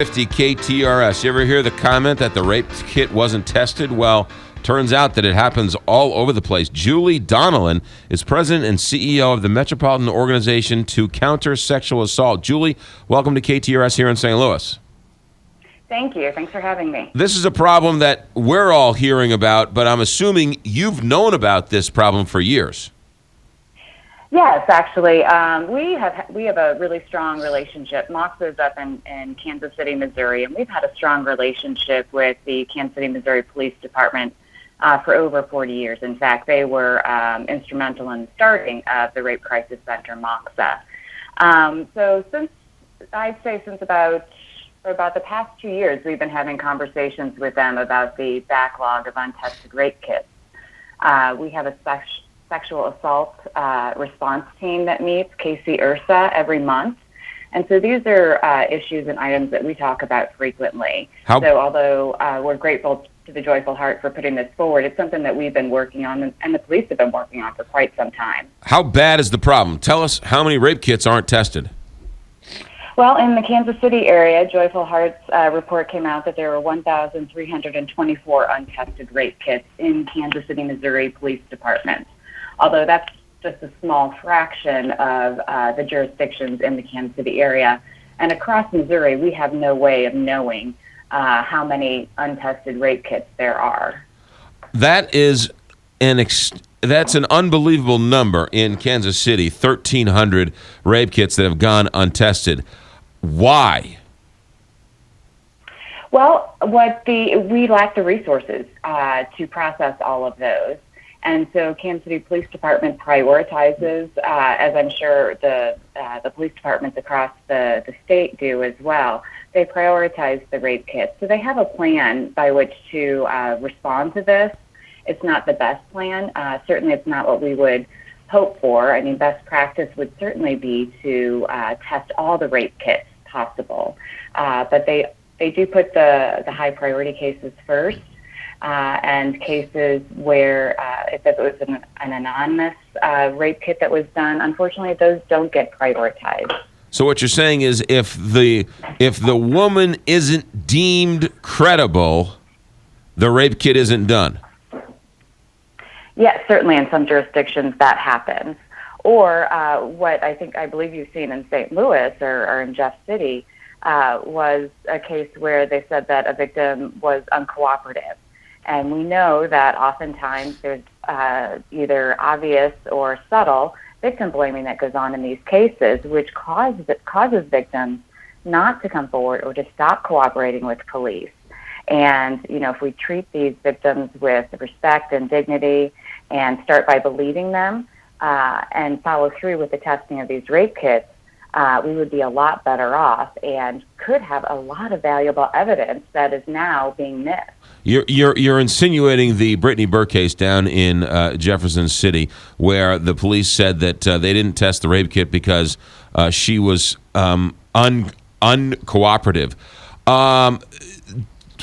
50 KTRS. You ever hear the comment that the rape kit wasn't tested? Well, turns out that it happens all over the place. Julie Donnellan is president and CEO of the Metropolitan Organization to Counter Sexual Assault. Julie, welcome to KTRS here in St. Louis. Thank you. Thanks for having me. This is a problem that we're all hearing about, but I'm assuming you've known about this problem for years. Yes, actually, we have a really strong relationship. Moxa is up in Kansas City, Missouri, and we've had a strong relationship with the Kansas City, Missouri Police Department for over 40 years. In fact, they were instrumental in starting the Rape Crisis Center, Moxa. So since about the past 2 years, we've been having conversations with them about the backlog of untested rape kits. We have a sexual assault response team that meets, KC-IRSA, every month. And so these are issues and items that we talk about frequently. So although we're grateful to the Joyful Heart for putting this forward, it's something that we've been working on and the police have been working on for quite some time. How bad is the problem? Tell us how many rape kits aren't tested. Well, in the Kansas City area, Joyful Heart's report came out that there were 1,324 untested rape kits in Kansas City, Missouri Police Department. Although that's just a small fraction of the jurisdictions in the Kansas City area. And across Missouri, we have no way of knowing how many untested rape kits there are. That's an unbelievable number in Kansas City, 1,300 rape kits that have gone untested. Why? Well, we lack the resources to process all of those. And so Kansas City Police Department prioritizes, as I'm sure the police departments across the state do as well. They prioritize the rape kits. So they have a plan by which to respond to this. It's not the best plan. Certainly it's not what we would hope for. I mean, best practice would certainly be to test all the rape kits possible. But they do put the high priority cases first. And cases where if it was an anonymous rape kit that was done, unfortunately, those don't get prioritized. So what you're saying is if the woman isn't deemed credible, the rape kit isn't done? Yes, certainly in some jurisdictions that happens. Or what I believe you've seen in St. Louis or in Jeff City was a case where they said that a victim was uncooperative. And we know that oftentimes there's either obvious or subtle victim blaming that goes on in these cases, which causes victims not to come forward or to stop cooperating with police. And, if we treat these victims with respect and dignity and start by believing them and follow through with the testing of these rape kits, we would be a lot better off and could have a lot of valuable evidence that is now being missed. You're insinuating the Brittany Burke case down in Jefferson City, where the police said that they didn't test the rape kit because she was uncooperative.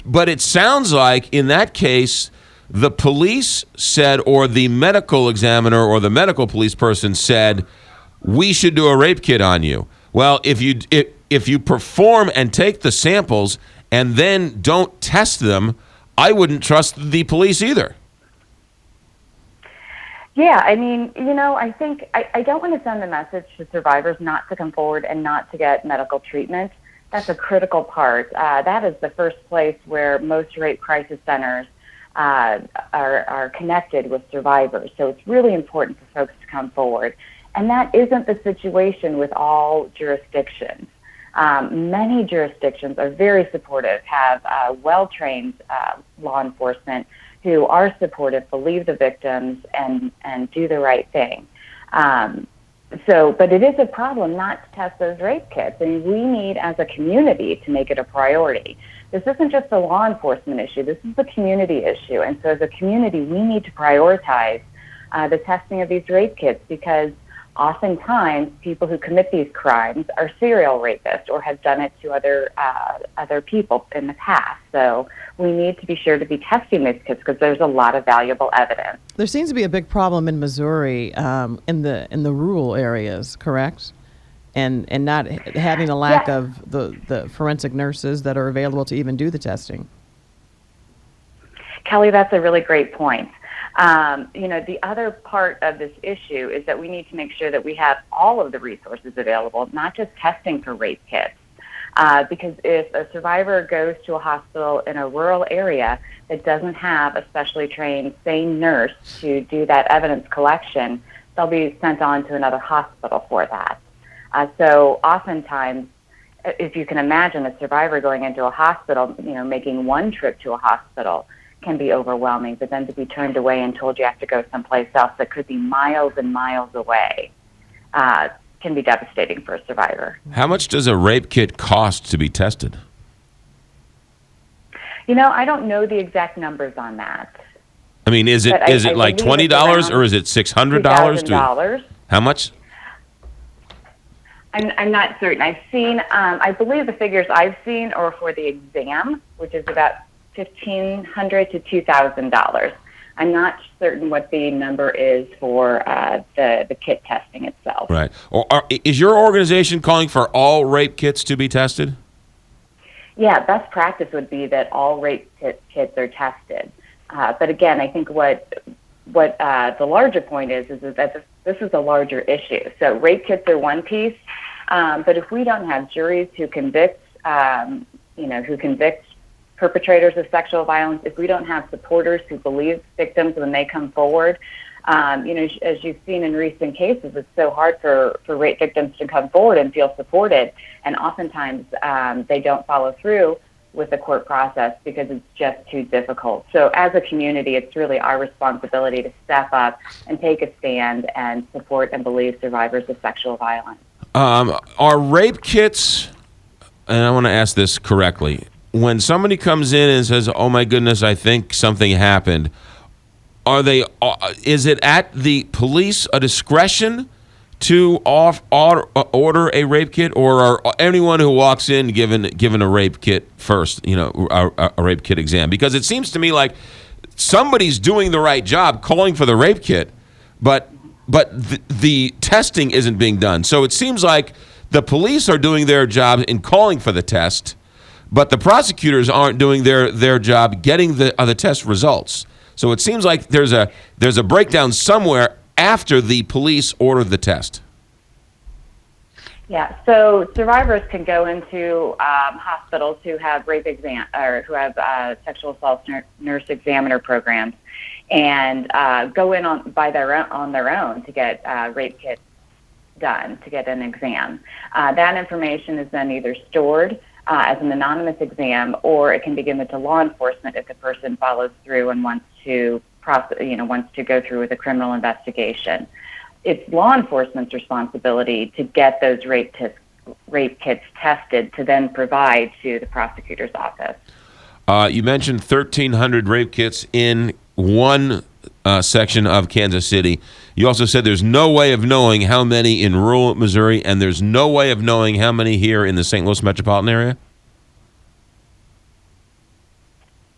But it sounds like in that case, the police said, or the medical examiner or the medical police person said, we should do a rape kit on you. Well, if you perform and take the samples and then don't test them, I wouldn't trust the police either. Yeah, I mean, I think I don't want to send the message to survivors not to come forward and not to get medical treatment. That's a critical part. That is the first place where most rape crisis centers are connected with survivors. So it's really important for folks to come forward. And that isn't the situation with all jurisdictions. Many jurisdictions are very supportive, have well-trained law enforcement who are supportive, believe the victims, and do the right thing. But it is a problem not to test those rape kits, and we need, as a community, to make it a priority. This isn't just a law enforcement issue. This is a community issue. And so as a community, we need to prioritize the testing of these rape kits because oftentimes people who commit these crimes are serial rapists or have done it to other people in the past. So we need to be sure to be testing these kits because there's a lot of valuable evidence. There seems to be a big problem in Missouri in the rural areas, correct? and not having a lack Yeah. of the forensic nurses that are available to even do the testing. Kelly, that's a really great point. The other part of this issue is that we need to make sure that we have all of the resources available, not just testing for rape kits. Because if a survivor goes to a hospital in a rural area that doesn't have a specially trained, sane nurse to do that evidence collection, they'll be sent on to another hospital for that. So oftentimes, if you can imagine a survivor going into a hospital, making one trip to a hospital can be overwhelming, but then to be turned away and told you have to go someplace else that could be miles and miles away can be devastating for a survivor. How much does a rape kit cost to be tested? I don't know the exact numbers on that. I mean, is it But I like believe it's $20 around or is it $600? $2,000. How much? I'm not certain. I've seen, I believe the figures I've seen are for the exam, which is about $1,500 to $2,000. I'm not certain what the number is for the kit testing itself. Right. Is your organization calling for all rape kits to be tested? Yeah, best practice would be that all rape kits are tested. But again, I think what the larger point is that this is a larger issue. So rape kits are one piece, but if we don't have juries who convict, who convict perpetrators of sexual violence, if we don't have supporters who believe victims when they come forward, as you've seen in recent cases, it's so hard for rape victims to come forward and feel supported, and oftentimes they don't follow through with the court process because it's just too difficult. So as a community, it's really our responsibility to step up and take a stand and support and believe survivors of sexual violence. Are rape kits, and I want to ask this correctly, when somebody comes in and says, "Oh my goodness, I think something happened," is it at the police a discretion to order a rape kit, or are anyone who walks in given a rape kit first, a rape kit exam? Because it seems to me like somebody's doing the right job calling for the rape kit, but the testing isn't being done. So it seems like the police are doing their job in calling for the test, but the prosecutors aren't doing their job getting the test results. So it seems like there's a breakdown somewhere after the police order the test. Yeah, so survivors can go into hospitals who have rape exam or who have sexual assault nurse examiner programs, and go in on their own to get rape kits done, to get an exam. That information is then either stored as an anonymous exam, or it can be given to law enforcement if the person follows through and wants to go through with a criminal investigation. It's law enforcement's responsibility to get those rape kits tested to then provide to the prosecutor's office. You mentioned 1,300 rape kits in one section of Kansas City. You also said there's no way of knowing how many in rural Missouri, and there's no way of knowing how many here in the St. Louis metropolitan area?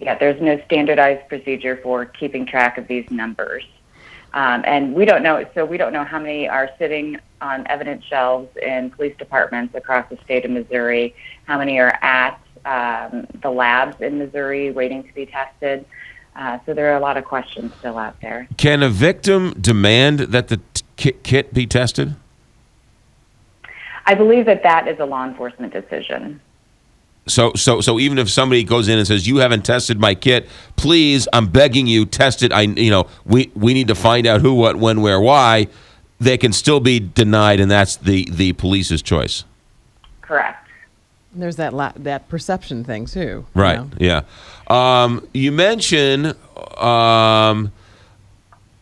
Yeah, there's no standardized procedure for keeping track of these numbers. And we don't know, so we don't know how many are sitting on evidence shelves in police departments across the state of Missouri, how many are at the labs in Missouri waiting to be tested. So there are a lot of questions still out there. Can a victim demand that the kit be tested? I believe that is a law enforcement decision. So even if somebody goes in and says, "You haven't tested my kit, please, I'm begging you, test it. We need to find out who, what, when, where, why," they can still be denied, and that's the police's choice. Correct. There's that perception thing too. Right. Yeah. You mentioned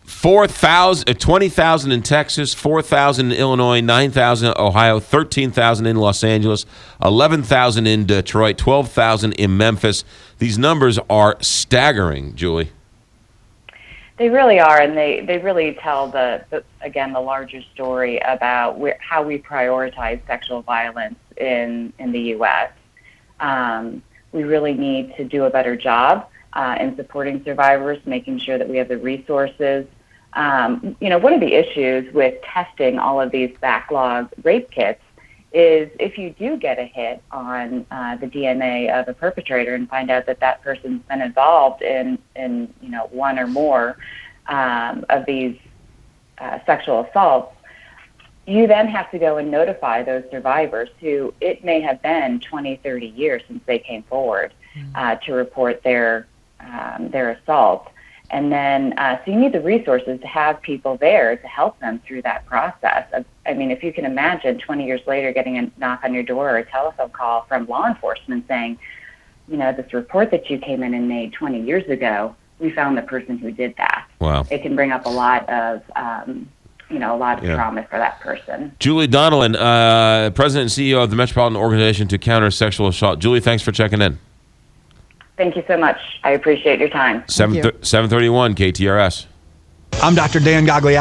20,000 in Texas, 4,000 in Illinois, 9,000 in Ohio, 13,000 in Los Angeles, 11,000 in Detroit, 12,000 in Memphis. These numbers are staggering, Julie. They really are, and they really tell the larger story about how we prioritize sexual violence in the U.S. We really need to do a better job in supporting survivors, making sure that we have the resources. One of the issues with testing all of these backlog rape kits is if you do get a hit on the DNA of a perpetrator and find out that that person's been involved in one or more of these sexual assaults, you then have to go and notify those survivors who it may have been 20, 30 years since they came forward to report their assault. And then, so you need the resources to have people there to help them through that process. I mean, if you can imagine 20 years later getting a knock on your door or a telephone call from law enforcement saying, this report that you came in and made 20 years ago, we found the person who did that. Wow. It can bring up a lot of trauma for that person. Julie Donnellan, President and CEO of the Metropolitan Organization to Counter Sexual Assault. Julie, thanks for checking in. Thank you so much. I appreciate your time. 731 KTRS. I'm Dr. Dan Gagliano.